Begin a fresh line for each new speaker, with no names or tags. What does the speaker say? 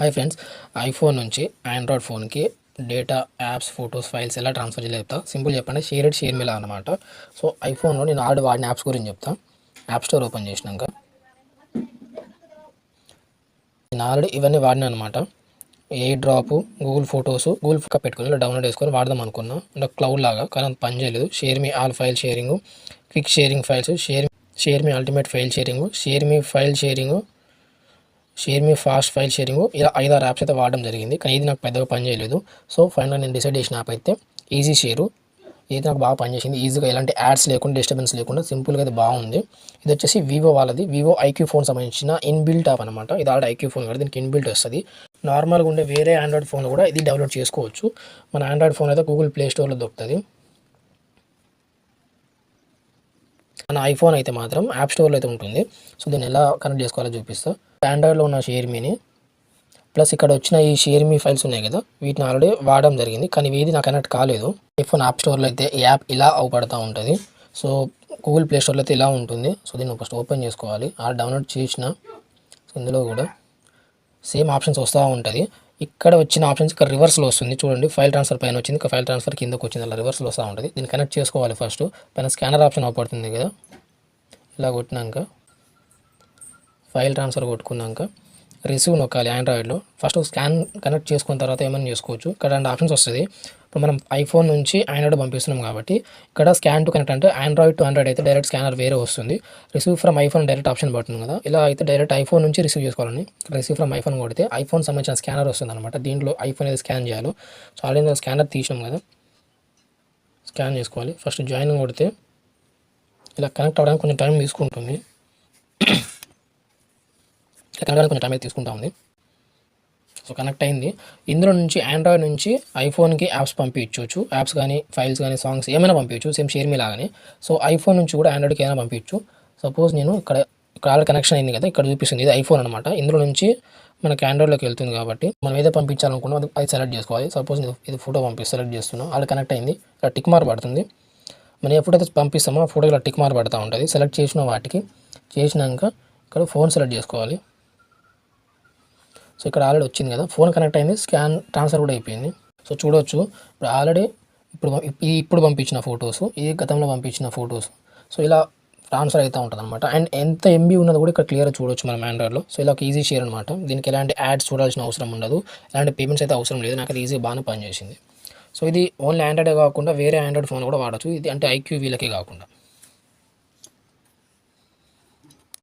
Hi friends, iPhone నుంచి Android ఫోన్కి data, apps, photos, files ఎలా ట్రాన్స్ఫర్ చేయాలో చెప్తా. సింపుల్ చెప్పండి, షేర్ మీ లా అనమాట. సో ఐఫోన్లో నేను ఆల్రెడీ వాడిన యాప్స్ గురించి చెప్తా. యాప్ స్టోర్ ఓపెన్ చేసినాక నేను ఆల్రెడీ ఇవన్నీ వాడినా అనమాట. ఏ డ్రాప్, గూగుల్ ఫొటోస్, గూగుల్ పెట్టుకుని ఇలా డౌన్లోడ్ చేసుకొని వాడదాం అనుకున్నా. అంటే క్లౌడ్ లాగా, కానీ అది పని చేయలేదు. ShareMe all file sharing, quick sharing files, ShareMe ultimate file sharing, ShareMe file sharing, ShareMe fast file sharing, ఇలా 5-6 యాప్స్ అయితే వాడడం జరిగింది. కానీ ఇది నాకు పెద్దగా పని చేయలేదు. సో ఫైనల్గా నేను డిసైడ్ చేసిన యాప్ అయితే ఈజీ షేరు. ఇది నాకు బాగా పనిచేసింది. ఈజీగా ఎలాంటి యాడ్స్ లేకుండా, డిస్టర్బెన్స్ లేకుండా సింపుల్గా అయితే బాగుంది. ఇది వచ్చేసి వివో వాళ్ళది, వివో ఐక్యూ ఫోన్ సంబంధించిన ఇన్బిల్ట్ యాప్ అనమాట. ఇది ఆల్రెడీ ఐక్యూ ఫోన్ కదా, దీనికి ఇన్బిల్ట్ వస్తుంది. నార్మల్గా ఉండే వేరే ఆండ్రాయిడ్ ఫోన్ కూడా ఇది డౌన్లోడ్ చేసుకోవచ్చు. మన ఆండ్రాయిడ్ ఫోన్ అయితే గూగుల్ ప్లే స్టోర్లో దొరుకుతుంది. మన ఐఫోన్ అయితే మాత్రం యాప్ స్టోర్లో అయితే ఉంటుంది. సో దీన్ని ఎలా కనెక్ట్ చేసుకోవాలో చూపిస్తా. ఆండ్రాయిడ్లో ఉన్న షేర్ మీని ప్లస్ ఇక్కడ వచ్చిన ఈ షేర్ మీ ఫైల్స్ ఉన్నాయి కదా, వీటిని ఆల్రెడీ వాడడం జరిగింది. కానీ ఇది నాకు కనెక్ట్ కాలేదు. ఐఫోన్ యాప్ స్టోర్లో అయితే ఈ యాప్ ఇలా అవుపడుతూ ఉంటుంది. సో గూగుల్ ప్లే స్టోర్లో అయితే ఇలా ఉంటుంది. సో దీన్ని ఫస్ట్ ఓపెన్ చేసుకోవాలి. డౌన్లోడ్ చేసిన ఇందులో కూడా సేమ్ ఆప్షన్స్ వస్తూ ఉంటుంది. ఇక్కడ వచ్చిన ఆప్షన్స్ ఇక్కడ రివర్స్లో వస్తుంది. చూడండి, ఫైల్ ట్రాన్స్ఫర్ పైన వచ్చింది, ఇంకా ఫైల్ ట్రాన్స్ఫర్ కిందకు వచ్చింది, అలా రివర్స్లో వస్తూ ఉంటుంది. దీన్ని కనెక్ట్ చేసుకోవాలి. ఫస్ట్ పైన స్కానర్ ఆప్షన్ అవుపడుతుంది కదా, ఇలా కొట్టినాక ఫైల్ ట్రాన్స్ఫర్ కొట్టుకున్నాక రిసీవ్ నొక్కాలి. ఆండ్రాయిడ్లో ఫస్ట్ స్కాన్ కనెక్ట్ చేసుకున్న తర్వాత ఏమైనా చేసుకోవచ్చు. ఇక్కడ 2 ఆప్షన్స్ వస్తుంది. ఇప్పుడు మనం ఐఫోన్ నుంచి ఆండ్రాయిడ్ పంపిస్తున్నాం కాబట్టి ఇక్కడ స్కాన్ టు కనెక్ట్ అంటే ఆండ్రాయిడ్ టు ఆండ్రాయిడ్ అయితే డైరెక్ట్ స్కానర్ వేరే వస్తుంది. Receive from iPhone direct option పడుతుంది కదా, ఇలా అయితే డైరెక్ట్ ఐఫోన్ నుంచి రిసీవ్ చేసుకోవాలని. రిసీవ్ ఫ్రమ్ ఐఫోన్ కొడితే ఐఫోన్ సంబంధించిన స్కానర్ వస్తుంది అనమాట. దీంట్లో ఐఫోన్ అయితే స్కాన్ చేయాలి. సో ఆల్రెడీ స్కానర్ తీసినాం కదా, స్కాన్ చేసుకోవాలి. ఫస్ట్ జాయిన్ కొడితే ఇలా కనెక్ట్ అవ్వడానికి కొంచెం టైం తీసుకుంటుంది. కనెక్ట్ కొంచెం టైం అయితే తీసుకుంటా ఉంది. సో కనెక్ట్ అయింది. ఇందులో నుంచి ఆండ్రాయిడ్ నుంచి ఐఫోన్కి యాప్స్ పంపించవచ్చు. యాప్స్ కానీ, ఫైల్స్ కానీ, సాంగ్స్ ఏమైనా పంపించవచ్చు, సేమ్ షేర్ మీ లాగానే. సో ఐఫోన్ నుంచి కూడా ఆండ్రాయిడ్కి ఏమైనా పంపించవచ్చు. సపోజ్ నేను ఇక్కడ ఆల్రెడీ కనెక్షన్ అయింది కదా, ఇక్కడ చూపిస్తుంది, ఇది ఐఫోన్ అనమాట. ఇందులో నుంచి మనకి ఆండ్రాయిడ్లోకి వెళ్తుంది కాబట్టి మనం ఏదో పంపించాలనుకున్నాం అది సెలెక్ట్ చేసుకోవాలి. సపోజ్ నేను ఇది ఫోటో సెలెక్ట్ చేస్తున్నాం, ఆల్రెడీ కనెక్ట్ అయింది. ఇక్కడ టిక్ మార్క్ పడుతుంది. మనం ఏ ఫోటో అయితే పంపిస్తామో ఆ ఫోటో ఇలా టిక్ మార్క్ పడుతూ ఉంటుంది. సెలెక్ట్ చేసిన వాటికి చేసినాక ఇక్కడ ఫోన్ సెలెక్ట్ చేసుకోవాలి. సో ఇక్కడ ఆల్రెడీ వచ్చింది కదా, ఫోన్ కనెక్ట్ అయింది, స్కాన్ ట్రాన్స్ఫర్ కూడా అయిపోయింది. సో చూడవచ్చు, ఇప్పుడు ఆల్రెడీ ఇప్పుడు పంపించిన ఫొటోస్, ఇది గతంలో పంపించిన ఫొటోస్. సో ఇలా ట్రాన్స్ఫర్ అవుతూ ఉంటుంది అనమాట. అండ్ ఎంత ఎంబీ ఉన్నది కూడా ఇక్కడ క్లియర్గా చూడవచ్చు మనం ఆండ్రాయిడ్లో. సో ఇలా ఒక ఈజీ షేర్ అనమాట. దీనికి ఎలాంటి యాడ్స్ చూడాల్సిన అవసరం ఉండదు, ఎలాంటి పేమెంట్స్ అయితే అవసరం లేదు. నాకు అది ఈజీ బాగానే పనిచేసింది. సో ఇది ఓన్లీ ఆండ్రాయిడే కాకుండా వేరే ఆండ్రాయిడ్ ఫోన్ కూడా వాడచ్చు. ఇది అంటే ఐక్యూ వీళ్ళకే కాకుండా.